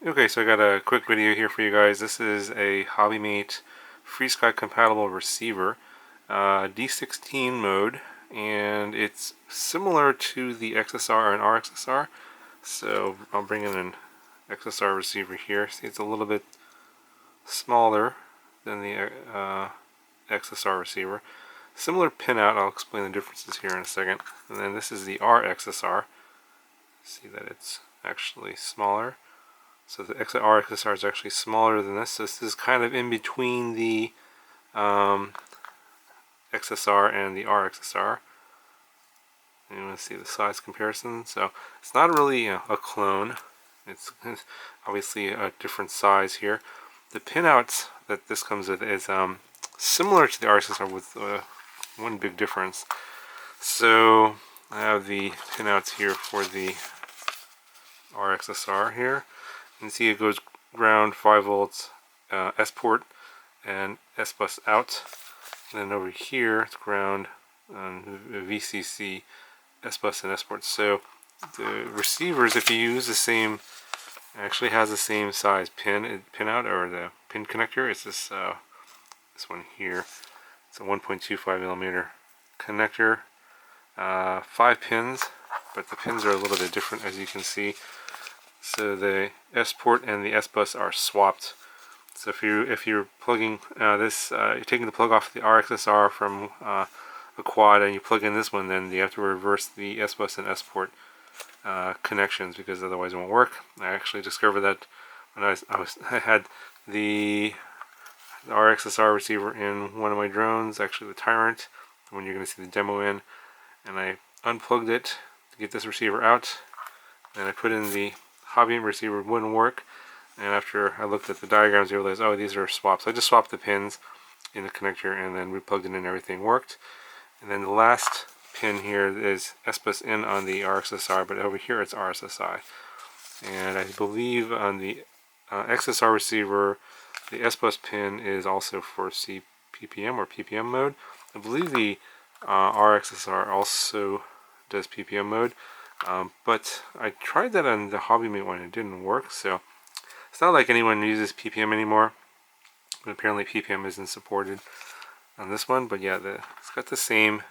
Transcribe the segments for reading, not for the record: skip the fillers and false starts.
Okay, so I got a quick video here for you guys. This is a Hobbymate FrSky compatible receiver, D16 mode, and it's similar to the XSR and R-XSR. So I'll bring in an XSR receiver here. See, it's a little bit smaller than the XSR receiver. Similar pinout. I'll explain the differences here in a second. And then this is the R-XSR. See that it's actually smaller. So the R-XSR is actually smaller than this. So this is kind of in between the XSR and the R-XSR. And you want to see the size comparison. So it's not really a clone. It's obviously a different size here. The pinouts that this comes with is similar to the R-XSR with one big difference. So I have the pinouts here for the R-XSR here. You can see it goes ground, 5 volts, S port, and S bus out. And then over here it's ground, VCC, S bus, and S port. So the receivers, if you use the same, actually has the same size pin out, or the pin connector. It's this one here. It's a 1.25 millimeter connector, 5 pins, but the pins are a little bit different, as you can see. So the S port and the S bus are swapped. So if you're plugging this, you're taking the plug off the R-XSR from a quad, and you plug in this one, then you have to reverse the S bus and S port connections, because otherwise it won't work. I actually discovered that when I had the R-XSR receiver in one of my drones, actually the Tyrant, when you're going to see the demo in, and I unplugged it to get this receiver out, and I put in the Hobbymate receiver, wouldn't work, and after I looked at the diagrams I realized, oh, these are swaps. So I just swapped the pins in the connector and then replugged it in and everything worked. And then the last pin here is S-bus in on the R-XSR, but over here it's RSSI. And I believe on the XSR receiver, the S-bus pin is also for CPPM or PPM mode. I believe the R-XSR also does PPM mode. But I tried that on the Hobbymate one and it didn't work, so it's not like anyone uses PPM anymore, but apparently PPM isn't supported on this one. But yeah, it's got the same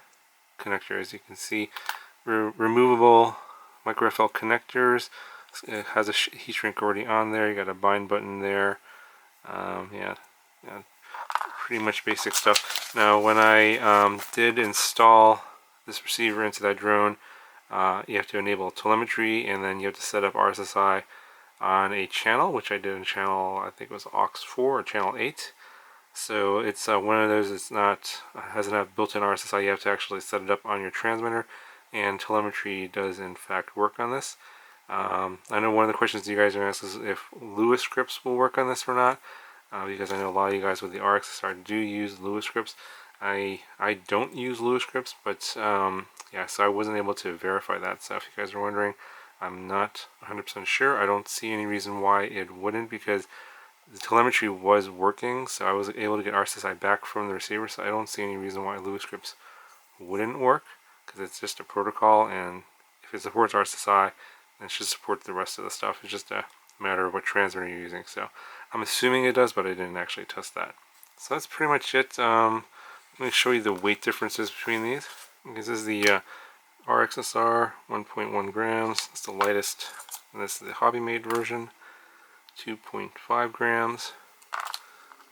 connector, as you can see. Removable micro FL connectors. It has a heat shrink already on there. You got a bind button there. Yeah, pretty much basic stuff. Now when I did install this receiver into that drone, you have to enable telemetry, and then you have to set up RSSI on a channel, which I did in channel, I think it was aux4 or channel 8. So it's one of those. It's not doesn't have built-in RSSI. You have to actually set it up on your transmitter, and telemetry does in fact work on this. I know one of the questions you guys are asking is if Lewis scripts will work on this or not, because I know a lot of you guys with the R-XSR do use Lewis scripts. I don't use Lewis scripts, but yeah, so I wasn't able to verify that. So if you guys are wondering, I'm not 100% sure. I don't see any reason why it wouldn't, because the telemetry was working, so I was able to get RSSI back from the receiver, so I don't see any reason why Lewis scripts wouldn't work, because it's just a protocol, and if it supports RSSI, then it should support the rest of the stuff. It's just a matter of what transmitter you're using. So I'm assuming it does, but I didn't actually test that. So that's pretty much it. Let me show you the weight differences between these. This is the R-XSR, 1.1 grams. That's the lightest. And this is the Hobbymate version, 2.5 grams.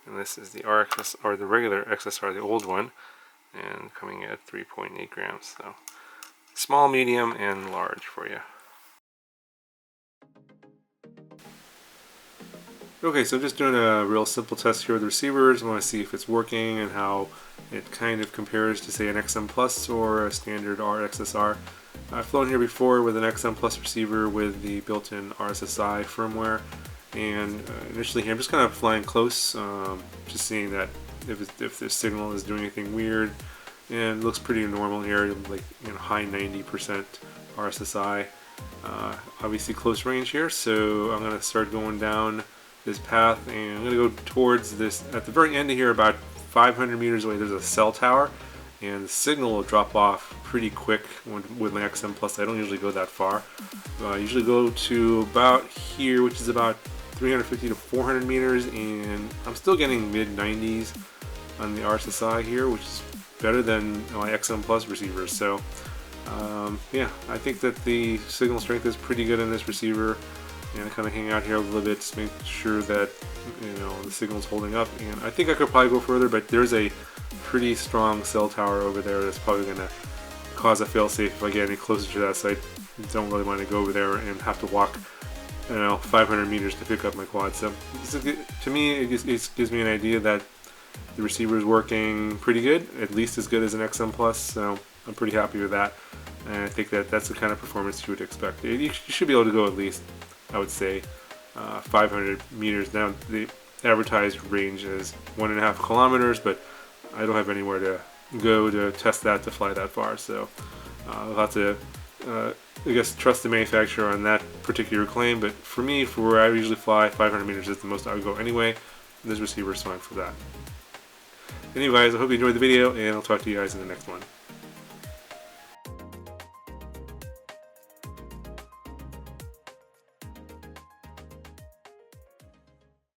And this is the R-XSR, or the regular XSR, the old one, and coming at 3.8 grams. So small, medium, and large for you. Okay, so I'm just doing a real simple test here with the receivers. I want to see if it's working and how it kind of compares to, say, an XM Plus or a standard R-XSR. I've flown here before with an XM Plus receiver with the built-in RSSI firmware, and initially here I'm just kind of flying close, just seeing that if the signal is doing anything weird, and it looks pretty normal here, like high 90% RSSI. Obviously close range here, so I'm going to start going down this path, and I'm going to go towards this. At the very end of here, about 500 meters away, there's a cell tower, and the signal will drop off pretty quick with my XM Plus. I don't usually go that far. I usually go to about here, which is about 350 to 400 meters, and I'm still getting mid-90s on the R-XSR here, which is better than my XM Plus receivers. So yeah, I think that the signal strength is pretty good in this receiver, and I kind of hang out here a little bit to make sure that, you know, the signal's holding up. And I think I could probably go further, but there's a pretty strong cell tower over there that's probably going to cause a failsafe if I get any closer to that, so I don't really want to go over there and have to walk, you know, 500 meters to pick up my quad. So to me, it gives me an idea that the receiver is working pretty good, at least as good as an XM Plus. So I'm pretty happy with that, and I think that that's the kind of performance you would expect. You should be able to go at least, I would say, 500 meters. Now the advertised range is 1.5 kilometers, but I don't have anywhere to go to test that, to fly that far. So I'll have to I guess trust the manufacturer on that particular claim, but for me, for where I usually fly, 500 meters is the most I would go anyway. This receiver is fine for that. Anyway guys, I hope you enjoyed the video, and I'll talk to you guys in the next one.